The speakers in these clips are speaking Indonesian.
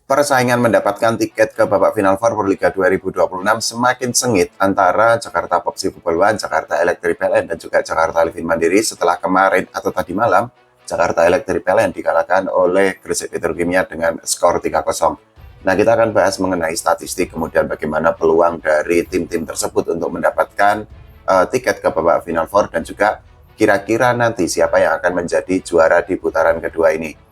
Persaingan mendapatkan tiket ke babak final 4 Liga 2026 semakin sengit antara Jakarta Popsi Football One, Jakarta Electric PLN, dan juga Jakarta Livin Mandiri setelah kemarin atau tadi malam Jakarta Electric PLN dikalahkan oleh Gresik Petrokimia dengan skor 3-0. Nah, kita akan bahas mengenai statistik, kemudian bagaimana peluang dari tim-tim tersebut untuk mendapatkan tiket ke babak final 4 dan juga kira-kira nanti siapa yang akan menjadi juara di putaran kedua ini.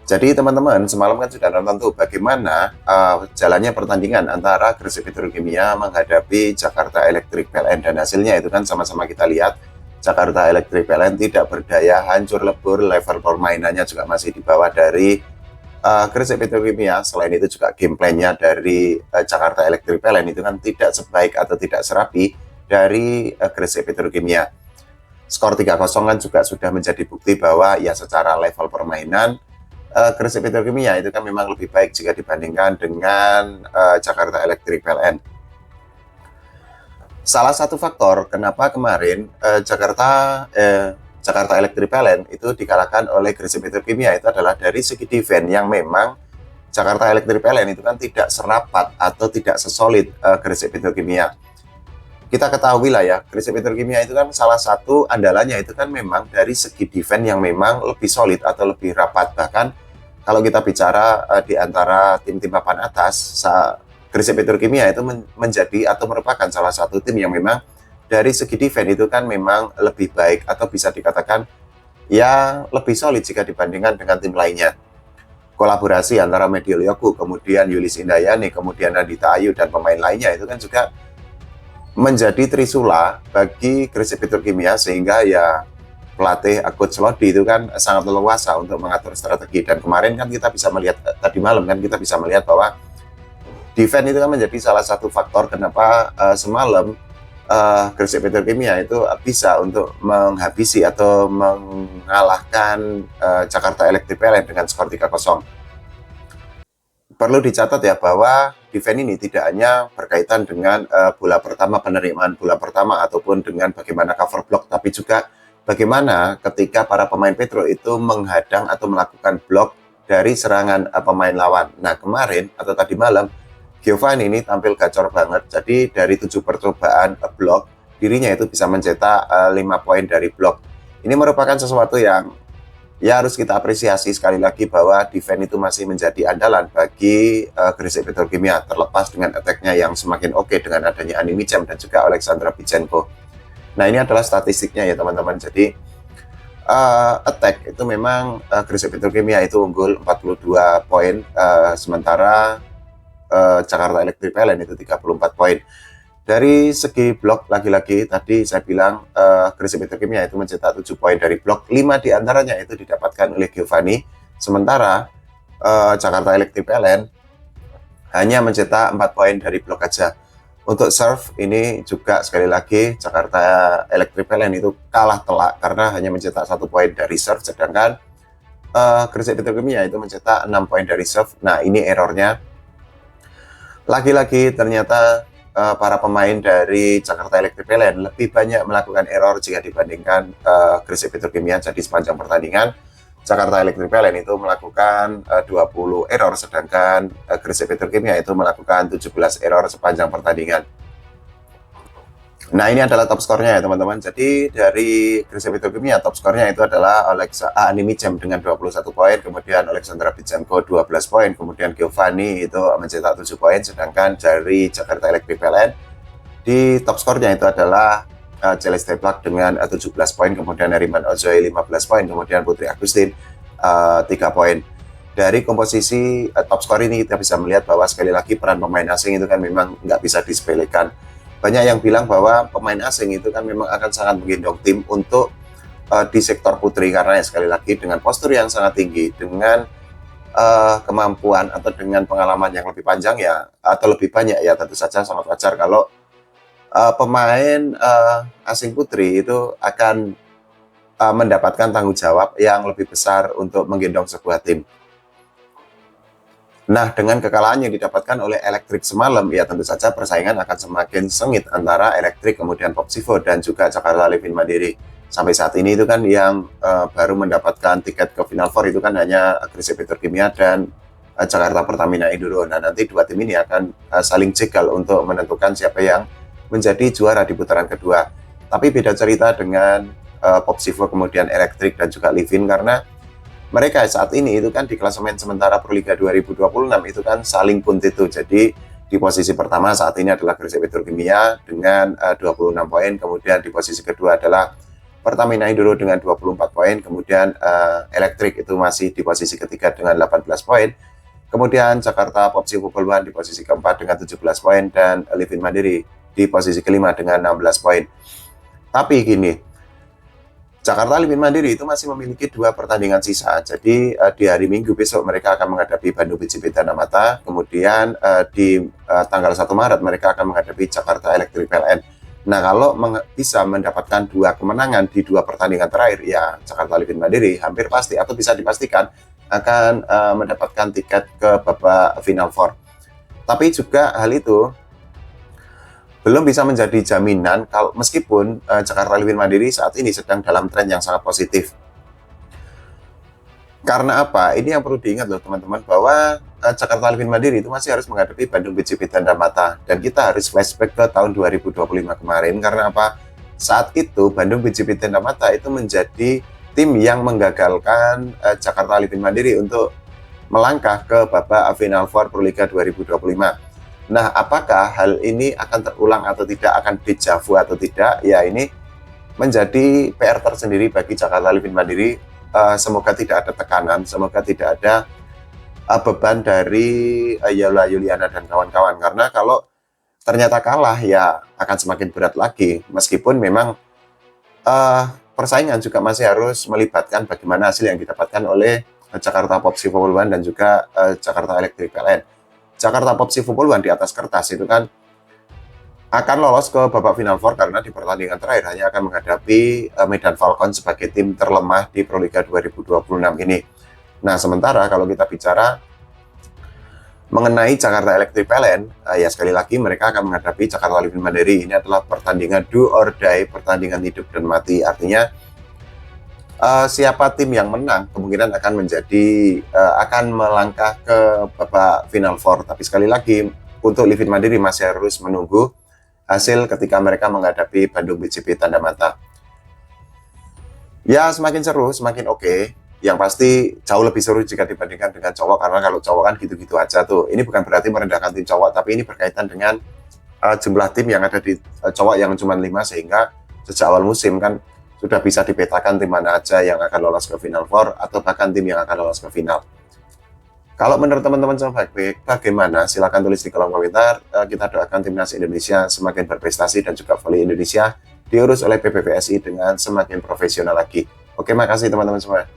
Jadi teman-teman, semalam kan sudah nonton tuh bagaimana jalannya pertandingan antara Gresik Petrokimia menghadapi Jakarta Electric PLN, dan hasilnya itu kan sama-sama kita lihat Jakarta Electric PLN tidak berdaya, hancur lebur, level permainannya juga masih di bawah dari Gresik Petrokimia. Selain itu juga game plan-nya dari Jakarta Electric PLN itu kan tidak sebaik atau tidak serapi dari Gresik Petrokimia. Skor 3-0 kan juga sudah menjadi bukti bahwa ya secara level permainan Gresik Petrokimia itu kan memang lebih baik jika dibandingkan dengan Jakarta Electric PLN. Salah satu faktor kenapa kemarin Jakarta Electric PLN itu dikalahkan oleh Gresik Petrokimia itu adalah dari segi defense yang memang Jakarta Electric PLN itu kan tidak serapat atau tidak sesolid Gresik Petrokimia. Kita ketahui lah ya, Gresik Petrokimia itu kan salah satu andalannya itu kan memang dari segi defense yang memang lebih solid atau lebih rapat. Bahkan kalau kita bicara di antara tim-tim papan atas, Gresik Petrokimia itu menjadi atau merupakan salah satu tim yang memang dari segi defense itu kan memang lebih baik atau bisa dikatakan ya lebih solid jika dibandingkan dengan tim lainnya. Kolaborasi antara Medio Yogu, kemudian Yulis Indayani, kemudian Radita Ayu dan pemain lainnya itu kan juga menjadi trisula bagi Gresik Petrokimia, sehingga ya pelatih Coach Lodi itu kan sangat leluasa untuk mengatur strategi. Dan kemarin kan kita bisa melihat, tadi malam kan kita bisa melihat bahwa defense itu kan menjadi salah satu faktor kenapa semalam Gresik Petrokimia itu bisa untuk menghabisi atau mengalahkan Jakarta Electric PLN dengan skor 3-0. Perlu dicatat ya bahwa defense ini tidak hanya berkaitan dengan bola pertama, penerimaan bola pertama ataupun dengan bagaimana cover block, tapi juga bagaimana ketika para pemain Petro itu menghadang atau melakukan blok dari serangan pemain lawan. Nah, kemarin atau tadi malam Giovanni ini tampil gacor banget. Jadi dari 7 percobaan blok, dirinya itu bisa mencetak 5 poin dari blok. Ini merupakan sesuatu yang ya harus kita apresiasi sekali lagi, bahwa defense itu masih menjadi andalan bagi Gresik Petrokimia, terlepas dengan attack-nya yang semakin oke dengan adanya Ani Micem dan juga Alexandra Bichenko. Nah, ini adalah statistiknya ya teman-teman. Jadi attack itu memang Gresik Petrokimia itu unggul 42 poin, sementara Jakarta Electric PLN itu 34 poin. Dari segi blok, lagi-lagi tadi saya bilang Gresik Petrokimia itu mencetak 7 poin dari blok, 5 diantaranya itu didapatkan oleh Giovanni, sementara Jakarta Electric PLN hanya mencetak 4 poin dari blok aja. Untuk serve ini juga sekali lagi Jakarta Electric PLN itu kalah telak karena hanya mencetak 1 poin dari serve, sedangkan Gresik Petrokimia itu mencetak 6 poin dari serve. Nah, ini errornya. Lagi-lagi ternyata para pemain dari Jakarta Electric PLN lebih banyak melakukan error jika dibandingkan Gresik Petrokimia. Jadi sepanjang pertandingan Jakarta Electric PLN itu melakukan 20 error, sedangkan Gresik Petrokimia itu melakukan 17 error sepanjang pertandingan. Nah, ini adalah top skornya ya teman-teman. Jadi dari Gresik Petrokimia top skornya itu adalah Ani Micem dengan 21 poin, kemudian Alexandra Bichenko 12 poin, kemudian Giovanni itu mencetak 7 poin, sedangkan dari Jakarta Electric PLN di top skornya itu adalah Celeste Plak dengan 17 poin, kemudian Neriman Ozoy 15 poin, kemudian Putri Agustin 3 poin. Dari komposisi top skor ini kita bisa melihat bahwa sekali lagi peran pemain asing itu kan memang nggak bisa disepelekan. Banyak yang bilang bahwa pemain asing itu kan memang akan sangat menggendong tim untuk di sektor putri, karena ya sekali lagi dengan postur yang sangat tinggi, dengan kemampuan atau dengan pengalaman yang lebih panjang ya, atau lebih banyak ya, tentu saja sangat wajar kalau pemain asing putri itu akan mendapatkan tanggung jawab yang lebih besar untuk menggendong sebuah tim. Nah, dengan kekalahan yang didapatkan oleh Elektrik semalam, ya tentu saja persaingan akan semakin sengit antara Elektrik, kemudian Popsivo, dan juga Jakarta Livin Mandiri. Sampai saat ini itu kan yang baru mendapatkan tiket ke Final Four itu kan hanya Gresik Petrokimia dan Jakarta Pertamina Enduro. Nah, nanti dua tim ini akan saling jegal untuk menentukan siapa yang menjadi juara di putaran kedua. Tapi beda cerita dengan Popsivo, kemudian Elektrik dan juga Livin, karena mereka saat ini itu kan di klasemen sementara Proliga 2026 itu kan saling puntit itu. Jadi di posisi pertama saat ini adalah Gresik Petrokimia dengan 26 poin, kemudian di posisi kedua adalah Pertamina Enduro dengan 24 poin, kemudian Elektrik itu masih di posisi ketiga dengan 18 poin, kemudian Jakarta Popsivo Poluan di posisi keempat dengan 17 poin, dan Livin Mandiri di posisi kelima dengan 16 poin. Tapi gini, Jakarta Livin Mandiri itu masih memiliki 2 pertandingan sisa. Jadi di hari Minggu besok mereka akan menghadapi Bandung BJP Tandamata. Kemudian di tanggal 1 Maret mereka akan menghadapi Jakarta Elektrik PLN. Nah, kalau bisa mendapatkan 2 kemenangan di 2 pertandingan terakhir, ya Jakarta Livin Mandiri hampir pasti atau bisa dipastikan akan mendapatkan tiket ke babak Final Four. Tapi juga hal itu belum bisa menjadi jaminan kalau meskipun Jakarta Livin Mandiri saat ini sedang dalam tren yang sangat positif. Karena apa? Ini yang perlu diingat loh teman-teman, bahwa Jakarta Livin Mandiri itu masih harus menghadapi Bandung BJP Tandamata, dan kita harus flashback ke tahun 2025 kemarin. Karena apa? Saat itu Bandung BJP Tandamata itu menjadi tim yang menggagalkan Jakarta Livin Mandiri untuk melangkah ke babak Final Four Proliga 2025. Nah, apakah hal ini akan terulang atau tidak, akan dejavu atau tidak? Ya, ini menjadi PR tersendiri bagi Jakarta Livin Mandiri. Semoga tidak ada tekanan, semoga tidak ada beban dari Yola Yuliana dan kawan-kawan. Karena kalau ternyata kalah, ya akan semakin berat lagi. Meskipun memang persaingan juga masih harus melibatkan bagaimana hasil yang didapatkan oleh Jakarta Popsivo Poluan dan juga Jakarta Elektrik PLN. Jakarta Popsivo Poluan di atas kertas itu kan akan lolos ke babak Final Four karena di pertandingan terakhir hanya akan menghadapi Medan Falcon sebagai tim terlemah di Proliga 2026 ini. Nah, sementara kalau kita bicara mengenai Jakarta Elektrik PLN, ya sekali lagi mereka akan menghadapi Jakarta Livin Mandiri. Ini adalah pertandingan do or die, pertandingan hidup dan mati. Artinya siapa tim yang menang kemungkinan akan menjadi akan melangkah ke babak Final Four. Tapi sekali lagi untuk Livin Mandiri masih harus menunggu hasil ketika mereka menghadapi Bandung BJP Tandamata. Ya, semakin seru, semakin oke. Yang pasti jauh lebih seru jika dibandingkan dengan cowok, karena kalau cowok kan gitu-gitu aja tuh. Ini bukan berarti merendahkan tim cowok, tapi ini berkaitan dengan jumlah tim yang ada di cowok yang cuma 5, sehingga sejak awal musim kan sudah bisa dipetakan tim mana aja yang akan lolos ke Final Four atau bahkan tim yang akan lolos ke final. Kalau menurut teman-teman semua bagaimana? Silahkan tulis di kolom komentar. Kita doakan timnas Indonesia semakin berprestasi dan juga voli Indonesia diurus oleh PBVSI dengan semakin profesional lagi. Oke, makasih teman-teman semua.